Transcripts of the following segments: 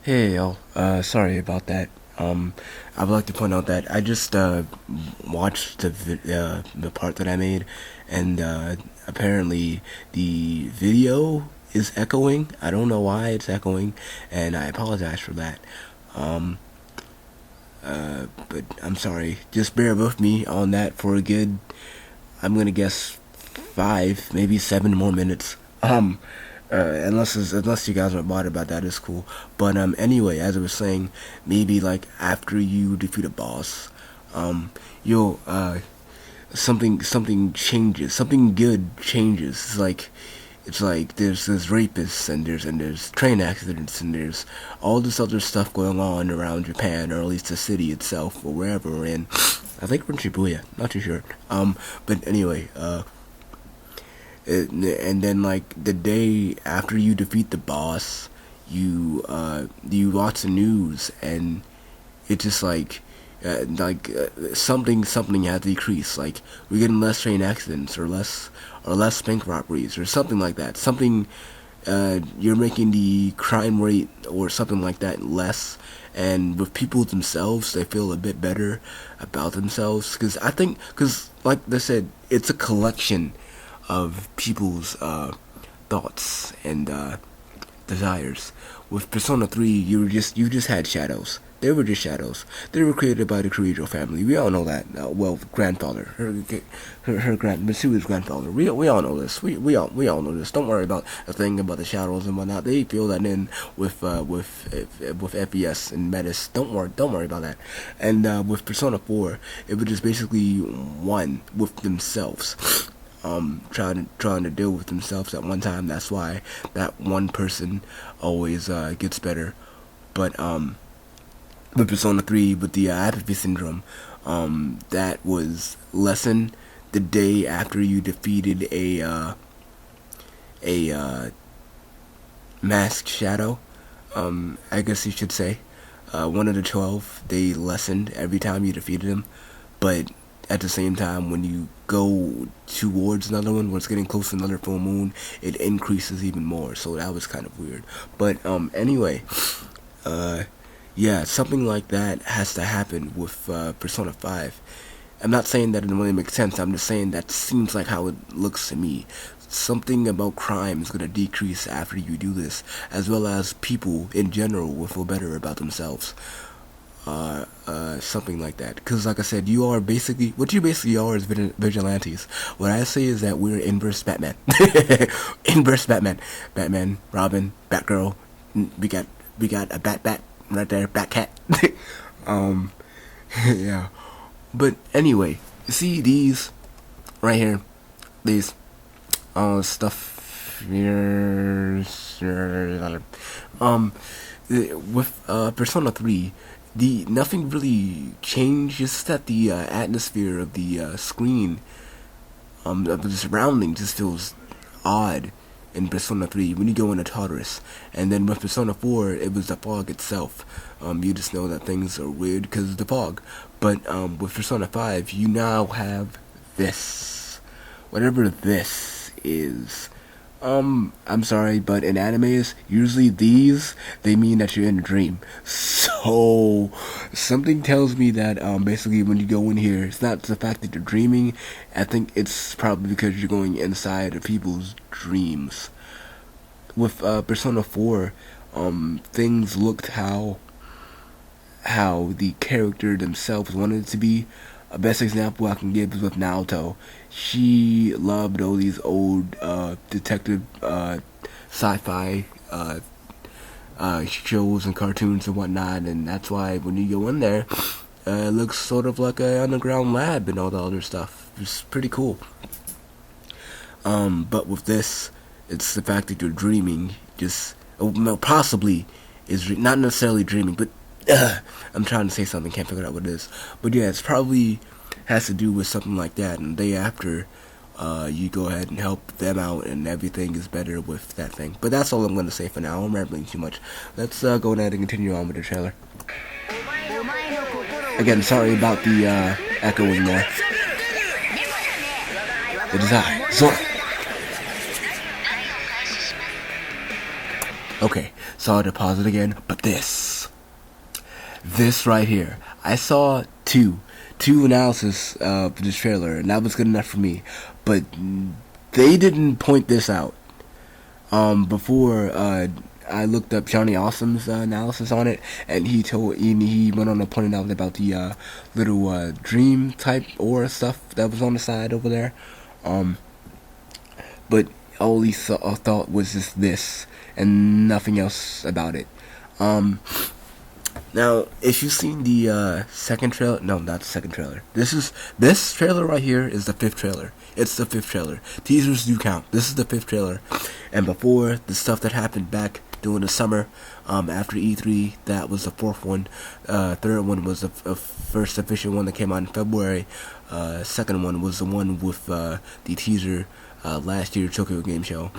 Hey y'all, sorry about that. I would like to point out that I just watched the part that I made, and apparently the video is echoing. I don't know why it's echoing, and I apologize for that. Um, but I'm sorry. Just bear with me on that for a good, I'm gonna guess 5, maybe 7 more minutes. Unless you guys are bothered about that, it's cool. But anyway, as I was saying, maybe like after you defeat a boss, you'll something changes, something good changes. It's like there's rapists and there's train accidents and there's all this other stuff going on around Japan, or at least the city itself, or wherever we're in. I think we're in Shibuya, not too sure. But anyway, and then like the day after you defeat the boss, you watch the news, and it's just something has decreased. Like we're getting less train accidents, or less bank robberies, or something like that. Something you're making the crime rate or something like that less. And with people themselves, they feel a bit better about themselves, because like they said, it's a collection of people's thoughts and desires. With Persona 3, you just had shadows. They were just shadows. They were created by the Kirijo family. We all know that. Well, grandfather, her Mitsui's grandfather. We all know this. We all know this. Don't worry about the thing about the shadows and whatnot. They feel that in with FES and Metis. Don't worry about that. And with Persona 4, it was just basically one with themselves, trying to deal with themselves at one time. That's why that one person always gets better. But with Persona 3, with the apathy syndrome, that was lessened the day after you defeated a masked shadow. I guess you should say. One of the 12, they lessened every time you defeated them, but at the same time, when you go towards another one, when it's getting close to another full moon, it increases even more. So that was kind of weird. But anyway, yeah, something like that has to happen with Persona 5. I'm not saying that it really makes sense. I'm just saying that seems like how it looks to me. Something about crime is going to decrease after you do this, as well as people in general will feel better about themselves. Something like that. Because, like I said, what you basically are is vigilantes. What I say is that we're inverse Batman. Inverse Batman. Batman, Robin, Batgirl. We got a Bat right there, Batcat. um, yeah. But anyway, you see these right here, these stuff here. With Persona 3, the nothing really changed. Just that the atmosphere of the screen, of the surrounding, just feels odd in Persona 3 when you go into Tartarus. And then with Persona 4, it was the fog itself. You just know that things are weird because of the fog. But with Persona 5, you now have this. Whatever this is. I'm sorry, but in animes, usually they mean that you're in a dream. So, something tells me that, basically when you go in here, it's not the fact that you're dreaming. I think it's probably because you're going inside of people's dreams. With, Persona 4, things looked how the character themselves wanted it to be. A best example I can give is with Naoto. She loved all these old detective sci-fi shows and cartoons and whatnot, and that's why when you go in there, it looks sort of like an underground lab and all the other stuff. It's pretty cool. But with this, it's the fact that you're dreaming. Just possibly is not necessarily dreaming, but I'm trying to say something, can't figure out what it is. But yeah, it's probably has to do with something like that. And the day after, you go ahead and help them out, and everything is better with that thing. But that's all I'm going to say for now. I'm rambling too much. Let's go ahead and continue on with the trailer. Again, sorry about the echoing there. It is I, Zora. Okay, so sorry to pause it again, but this right here, I saw two analysis for this trailer, and that was good enough for me. But they didn't point this out. Before I looked up JhoneAwesome's analysis on it, and he went on to point out about the little dream type aura stuff that was on the side over there. But all he thought was just this and nothing else about it. Now, if you've seen the second trailer, no, not the second trailer. This trailer right here is the fifth trailer. It's the fifth trailer. Teasers do count. This is the fifth trailer, and before the stuff that happened back during the summer, after E3, that was the fourth one. Third one was the first official one that came out in February. Second one was the one with the teaser last year Tokyo Game Show,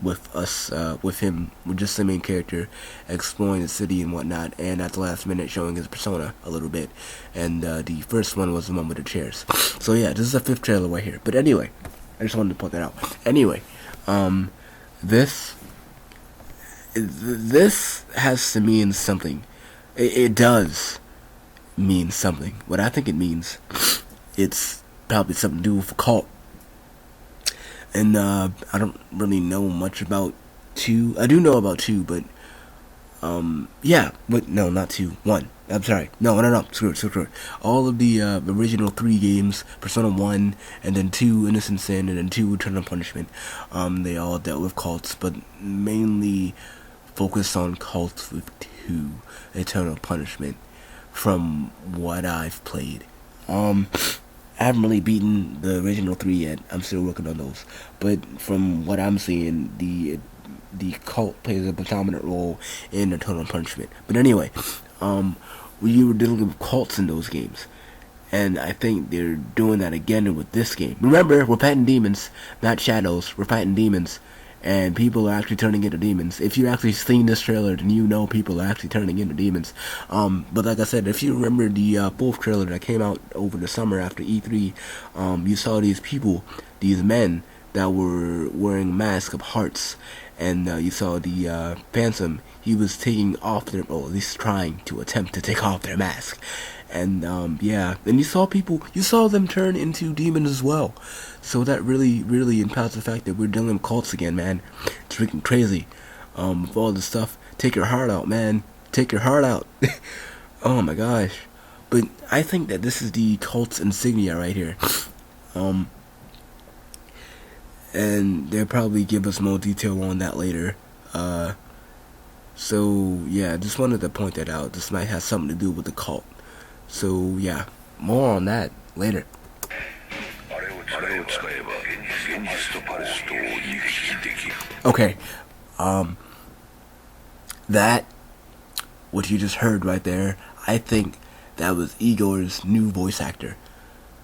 with us, with him, with just the main character exploring the city and whatnot, and at the last minute showing his persona a little bit. And the first one was the one with the chairs. So yeah, this is the fifth trailer right here. But anyway, I just wanted to point that out. Anyway, this has to mean something. It does mean something. What I think it means, it's probably something to do with a cult. And I don't really know much about 2. I do know about 2, but yeah, but no, not 2. 1. I'm sorry. No. Screw it. All of the original 3 games, Persona 1, and then 2, Innocent Sin, and then 2, Eternal Punishment, they all dealt with cults, but mainly focused on cults with 2, Eternal Punishment, from what I've played. I haven't really beaten the original 3 yet. I'm still working on those. But from what I'm seeing, the cult plays a predominant role in Eternal Punishment. But anyway, we were dealing with cults in those games, and I think they're doing that again with this game. Remember, we're fighting demons, not shadows. We're fighting demons, and people are actually turning into demons. If you actually seen this trailer, then you know people are actually turning into demons. But like I said, if you remember the fourth trailer that came out over the summer after E3, you saw these people, these men that were wearing masks of hearts, and you saw the Phantom. He was taking off their, or at least trying to attempt to take off their mask. And yeah, and you saw them turn into demons as well. So that really impacts the fact that we're dealing with cults again, man. It's freaking crazy. With all this stuff, take your heart out, man. Take your heart out. Oh my gosh. But I think that this is the cult's insignia right here. And they'll probably give us more detail on that later. So yeah, just wanted to point that out. This might have something to do with the cult. So yeah, more on that later. Okay, that, what you just heard right there, I think that was Igor's new voice actor.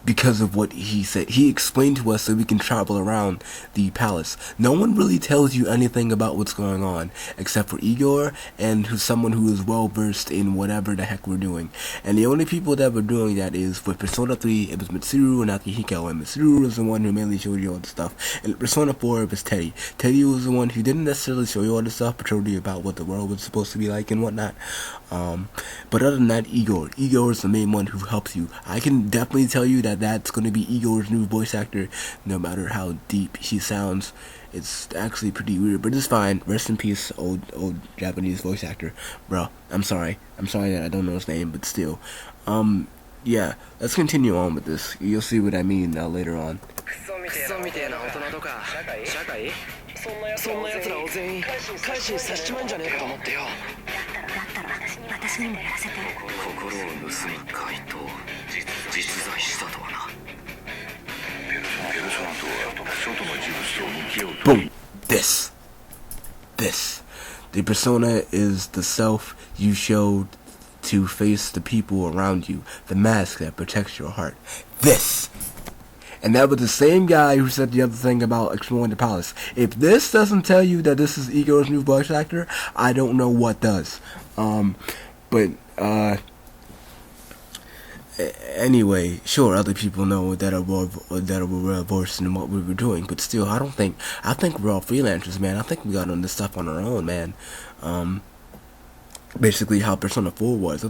Because of what he said. He explained to us that we can travel around the palace. No one really tells you anything about what's going on, except for Igor and someone who is well versed in whatever the heck we're doing. And the only people that were doing that is with Persona 3, it was Mitsuru and Akihiko, and Mitsuru was the one who mainly showed you all the stuff. And Persona 4, it was Teddy. Teddy was the one who didn't necessarily show you all the stuff, but showed you about what the world was supposed to be like and whatnot. But other than that, Igor is the main one who helps you. I can definitely tell you that that's going to be Igor's new voice actor, no matter how deep he sounds. It's actually pretty weird, but it's fine. Rest in peace, old Japanese voice actor, bro. I'm sorry that I don't know his name, but still. Yeah, let's continue on with this. You'll see what I mean later on. Boom. This. The persona is the self you showed to face the people around you. The mask that protects your heart. This. And that was the same guy who said the other thing about exploring the palace. If this doesn't tell you that this is Igor's new voice actor, I don't know what does. Anyway, sure, other people know that are well versed in what we were doing, but still, I think we're all freelancers, man. I think we got on this stuff on our own, man. basically how Persona 4 was.